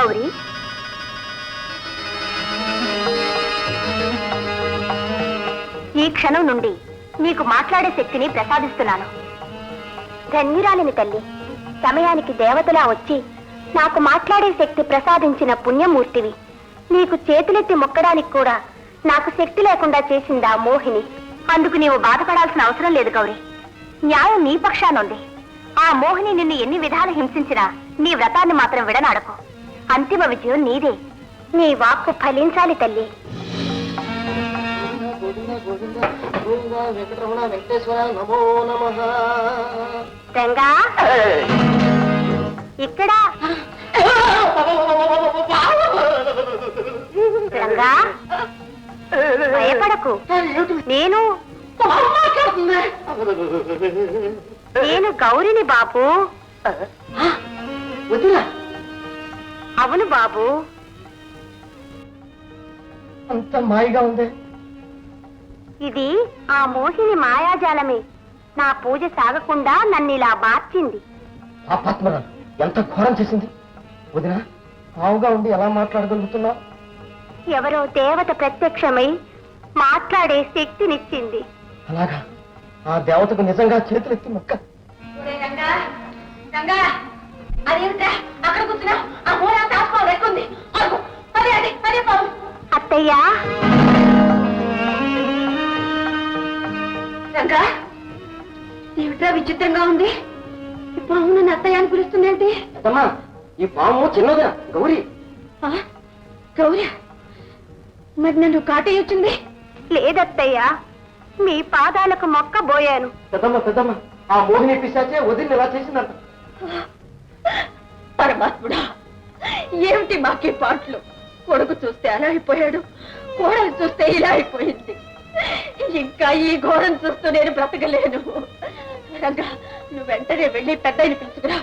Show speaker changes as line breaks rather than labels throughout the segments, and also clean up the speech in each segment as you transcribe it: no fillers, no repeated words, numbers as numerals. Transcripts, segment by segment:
గౌరీ, ఈ క్షణం నుండి నీకు మాట్లాడే శక్తిని ప్రసాదిస్తున్నాను. ధన్యురాలిని తల్లి. సమయానికి దేవతలా వచ్చి నాకు మాట్లాడే శక్తి ప్రసాదించిన పుణ్యమూర్తివి. నీకు చేతులెత్తి మొక్కడానికి కూడా నాకు శక్తి లేకుండా చేసిందా మోహిని. అందుకు నీవు బాధపడాల్సిన అవసరం లేదు గౌరీ. న్యాయం నీ పక్షానుంది. ఆ మోహిని నిన్ను ఎన్ని విధాలు హింసించినా నీ వ్రతాన్ని మాత్రం విడనాడకు. అంతిమ విజయం నీదే. నీ వాక్కు ఫలించాలి తల్లి. రంగా, ఇక్కడ రంగా, భయపడకు. నేను గౌరిని బాబు. అవును బాబు.
అంత మాయగా ఉంది.
ఇది ఆ మోహిని మాయాజాలమే. నా పూజ సాగకుండా నన్ను ఇలా మార్చింది.
ఆ పద్మరాలు ఎంత ఘోరం చేసింది. వదినా, ఆవుగా ఉండి ఎలా మాట్లాడగలుగుతున్నావు?
ఎవరో దేవత ప్రత్యక్షమై మాట్లాడే శక్తినిచ్చింది.
అలాగా? ఆ దేవతకు నిజంగా చేతులెత్తి మొక్క. అత్తయ్యా, రంగా, ఏమిట్రా విచిత్రంగా ఉంది. ఈ పాము నన్ను అత్తయ్య అని పిలుస్తుందేంటి? ఈ పాము చిన్నదా గౌరీ.
గౌరీ, మరి నన్ను కాటేయొచ్చింది? లేదత్తయ్యా, మీ పాదాలకు మొక్కబోయాను.
పెద్దమ్మ, ఆ మోహిని పిశాచే వదిలి ఇలా చేసిందంట.
పరమాత్ముడా, ఏమిటి మాకే పాటలు? కొడుకు చూస్తే అలా అయిపోయాడు, కోడలు చూస్తే ఇలా అయిపోయింది. ఇంకా ఈ ఘోరం చూస్తూ నేను బ్రతకలేను. రంగా, నువ్వు వెంటనే వెళ్ళి పెద్దయిని పిలుచుకురా.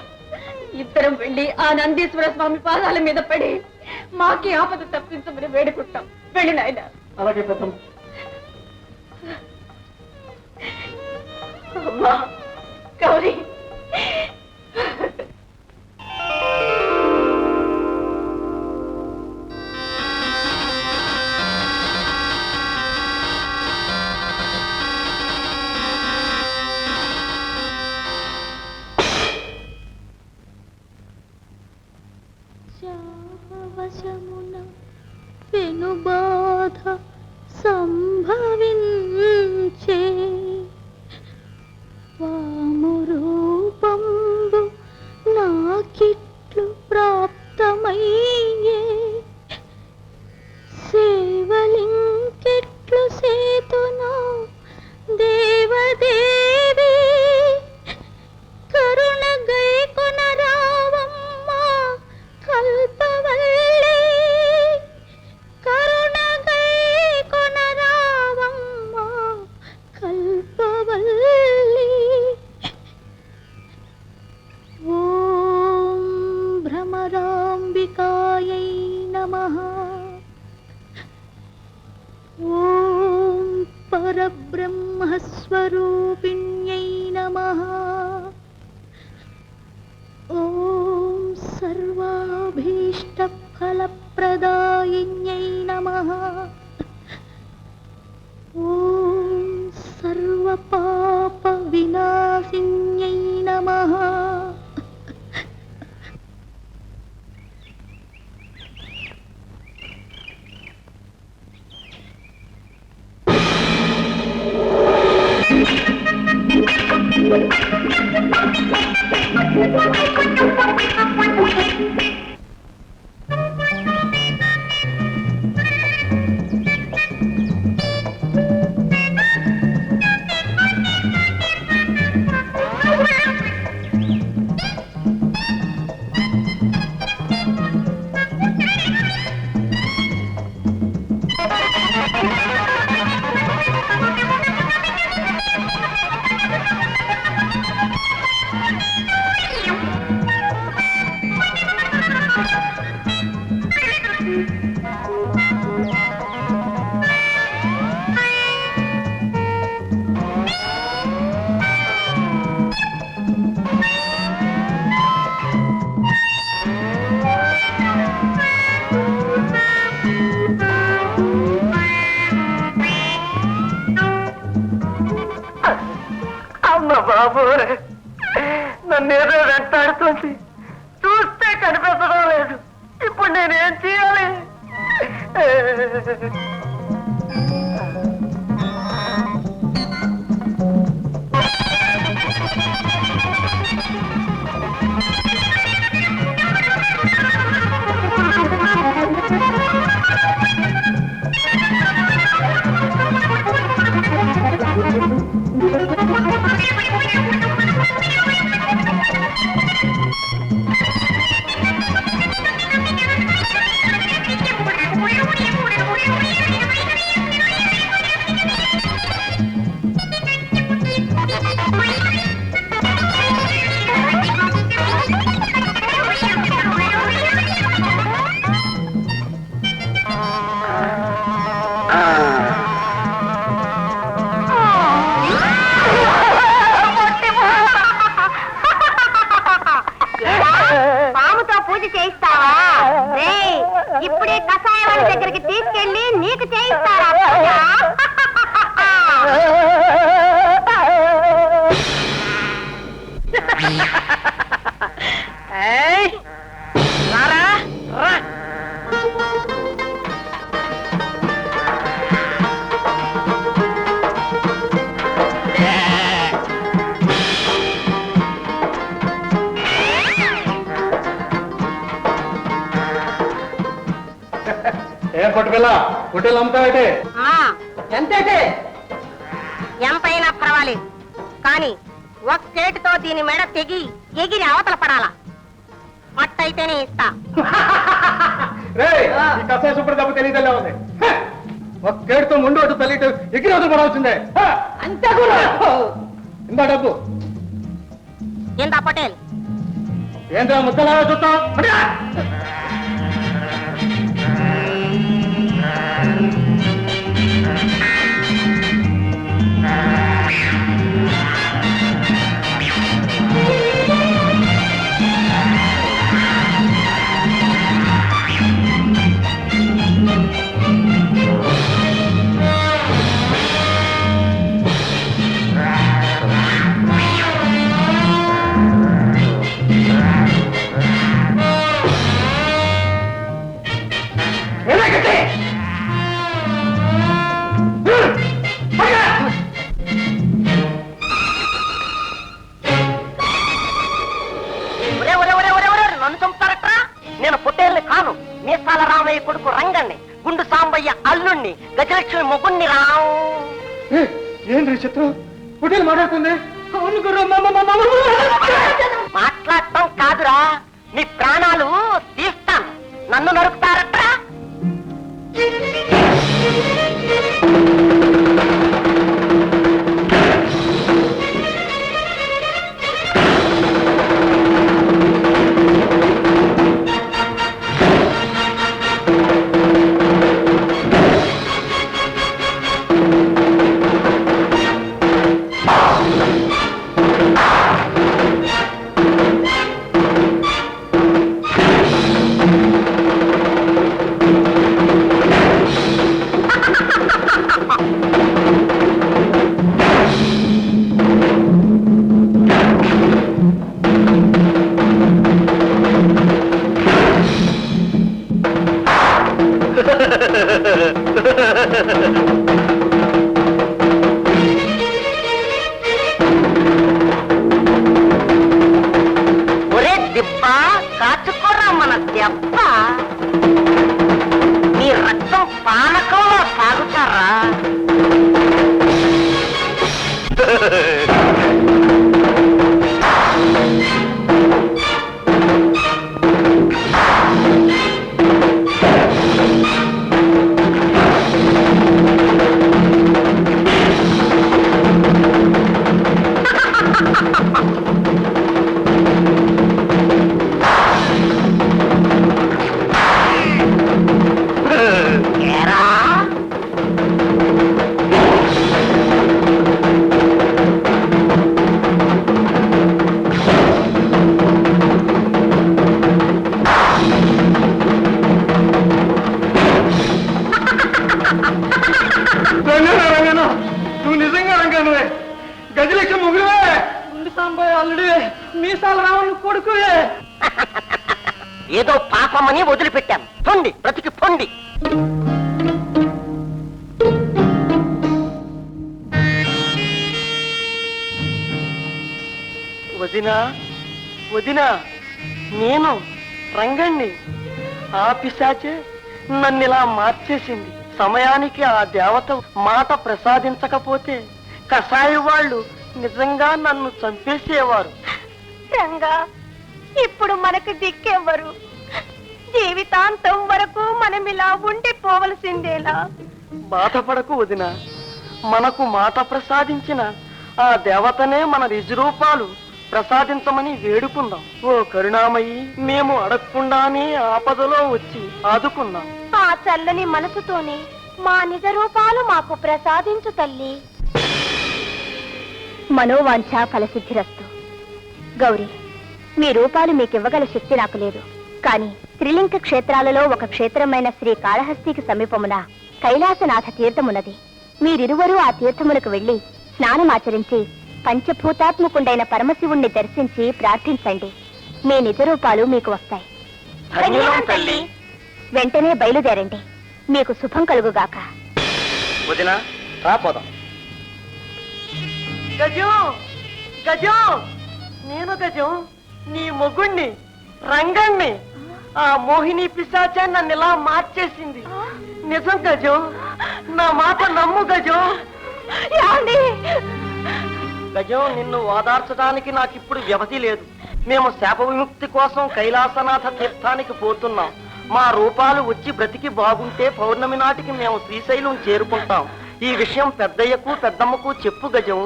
ఇద్దరం వెళ్ళి ఆ నందీశ్వర స్వామి పాదాల మీద పడి మాకే ఆపద తప్పించమని వేడుకుంటాం. వెళ్ళి నాయన.
అలాగే పెద్దమ్మ.
అమ్మా గౌరీ,
శాపవశమున పెనుబాధ సంభవించే, వాము రూపంబు నాకిట్లు ప్రాప్తమయ్యే, సేవలింకిట్లు సేతును దేవదేవి, కరుణ గైకొన రావమ్మ కల్పవల్లి, కరుణ గైకొన రావమ్మ కల్పవల్లి. ఓం భ్రమరాంబికాయై నమః. ఓం పరబ్రహ్మస్వరూపిణ్యై నమః. ఓం సర్వాభీష్టఫలప్రదాయిన్యై నమః. ఓం సర్వపాప వినాశిన్యై నమః.
పెడుతుంది, చూస్తే కనిపించడం లేదు. ఇప్పుడు నేనేం చేయాలి?
పాముతో పూజ చేయిస్తావా? ఇప్పుడే కషాయ వాళ్ళ దగ్గరికి తీసుకెళ్ళి నీకు చేయిస్తారా పూజ?
ఏం పట్టుకెళ్ళ హోటల్ అమ్ముతావంటే
ఎంతైతే
ఎంతైనా పర్వాలేదు, కానీ ఒక్కేటితో దీని మెడ తెగి ఎగిరి అవతల పడాలా. మట్టయితేనే ఇస్తా.
కసా సూపర్ దెబ్బ తెలియదలే ఉంది. ఒక్కేడుతో ముందు అటు తల్లి ఎగిరి వద్ద పడాల్సిందే.
అంతే కూడా
ఇందా డబ్బు.
ఏందా పటేల్?
ఏంద్రా ముద్దలా చూస్తాం?
నన్ను చంపుతారట్రా? నేను పొట్టేల్ని కాను, మీసాల రామయ్య కొడుకు రంగణ్ణి, గుండు సాంబయ్య అల్లుణ్ణి, గజలక్ష్మి మొగుణ్ణి రావు.
ఏంద్రీ చిత్రం హోటల్ మాట్లాడుతుంది?
మాట్లాడటం కాదురా, మీ ప్రాణాలు తీస్తాను. నన్ను నరుకుతారట్రా? ఒరే దిబ్బ, కాచుకోరా మన దెబ్బ. నీ రక్తం పానకంలో సాగుతారా? ఏరా కొడుకువే.
ఏదో పాపమని వదిలిపెట్టాం. పొండి, బ్రతికి పొండి. వదినా, వదినా, నేను రంగణ్ణి. ఆ పిశాచే నన్నిలా మార్చేసింది. సమయానికి ఆ దేవత మాట ప్రసాదించకపోతే కషాయి వాళ్ళు నిజంగా నన్ను చంపేసేవారు.
రంగా, ఇప్పుడు మనకు దిక్కెవ్వరు. జీవితాంతం వరకు మనం ఇలా ఉండిపోవలసిందేలా.
బాధపడకు వదిన, మనకు మాట ప్రసాదించిన ఆ దేవతనే మన రుజురూపాలు ప్రసాదించమని వేడుకుందాం. ఓ కరుణామయి, మేము అడగకుండానే ఆపదలో వచ్చి ఆదుకుందాం.
ఆ చల్లని మనసుతోనే మా నిజ రూపాలు మాకు ప్రసాదించు తల్లి. మనోవాంఛ ఫలసిద్ధిరస్తు. గౌరీ, మీ రూపాలు మీకివ్వగల శక్తి నాకు లేదు. కానీ త్రిలింగ క్షేత్రాలలో ఒక క్షేత్రమైన శ్రీ కాళహస్తికి సమీపమున కైలాసనాథ తీర్థమున్నది. మీరిరువరూ ఆ తీర్థములకు వెళ్లి స్నానమాచరించి పంచభూతాత్మకుండైన పరమశివుణ్ణి దర్శించి ప్రార్థించండి. మీ నిజ రూపాలు మీకు వస్తాయి.
ధన్యులం తల్లి.
వెంటనే బయలుదేరండి. మీకు శుభం కలుగుగాక.
వదిన, రాపోదాం. గజం, గజం, నేను గజం, నీ మొగుణ్ణి, రంగణ్ణి. ఆ మోహిని పిశాచే నన్ను ఇలా మార్చేసింది. నిజం గజం, నా మాట నమ్ము గజం. గజం, నిన్ను ఓదార్చడానికి నాకిప్పుడు వ్యవధి లేదు. మేము శాప విముక్తి కోసం కైలాసనాథ తీర్థానికి పోతున్నాం. మా రూపాలు వచ్చి బ్రతికి బాగుంటే పౌర్ణమి నాటికి మేము శ్రీశైలం చేరుకుంటాం. ఈ విషయం పెద్దయ్యకు పెద్దమ్మకు చెప్పు గజం.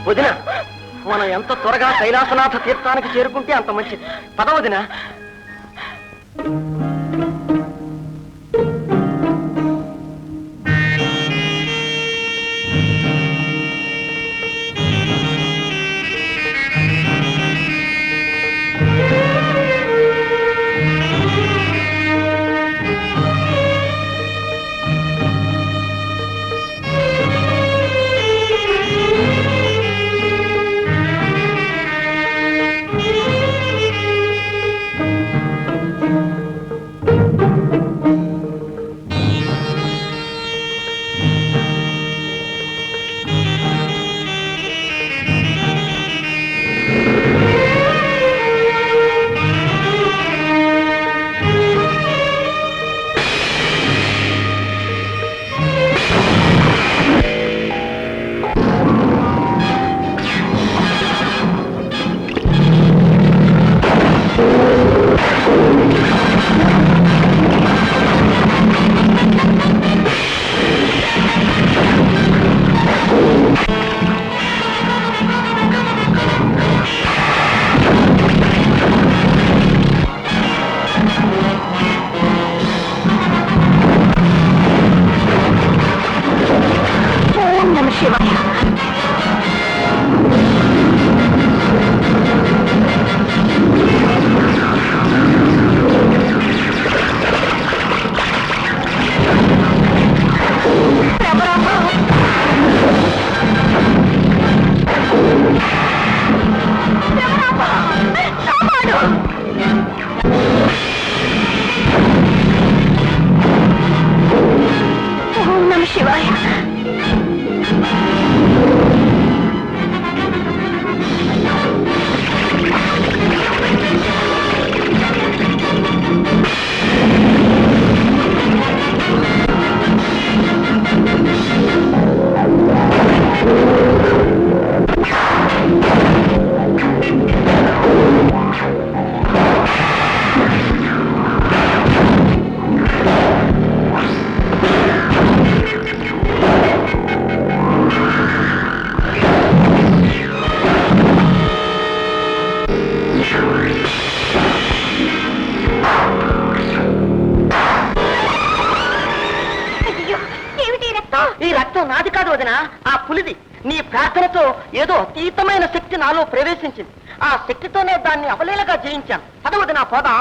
వదిన, మనం ఎంత త్వరగా కైలాసనాథ తీర్థానికి చేరుకుంటే అంత మంచిది. పద వదిన. ఈ రక్తం నాది కాదు వదిన, ఆ పులిది. నీ ప్రార్థనతో ఏదో అతీతమైన శక్తి నాలో ప్రవేశించింది. ఆ శక్తితోనే దాన్ని అవలీలగా జయించాను. పద వదిన, పోదా.